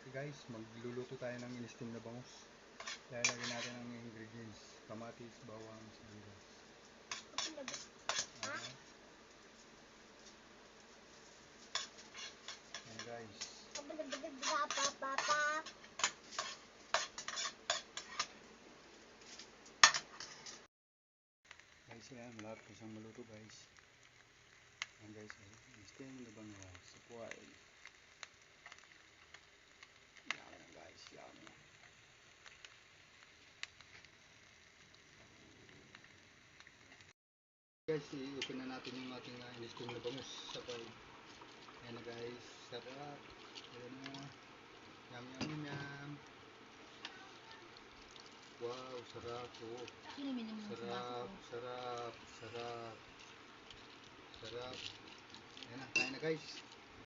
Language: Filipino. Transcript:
Guys, magluluto tayo ng in-steam na bangus. Lalagyan natin ang ingredients: kamatis, bawang, sibuyas. Ayan guys. Guys, yan, malapit na siyang maluto guys. Ayan guys, in-steam na bangus sa poil. Yan na guys, yan. Guys, i-open na natin yung ating in-steam na bangus sa poil. Ayan na guys, sarap. Ayan na. Yum yum yum yum. Wow, sarap oh. Sarap, sarap, sarap. Sarap. Ayan na, kain na guys.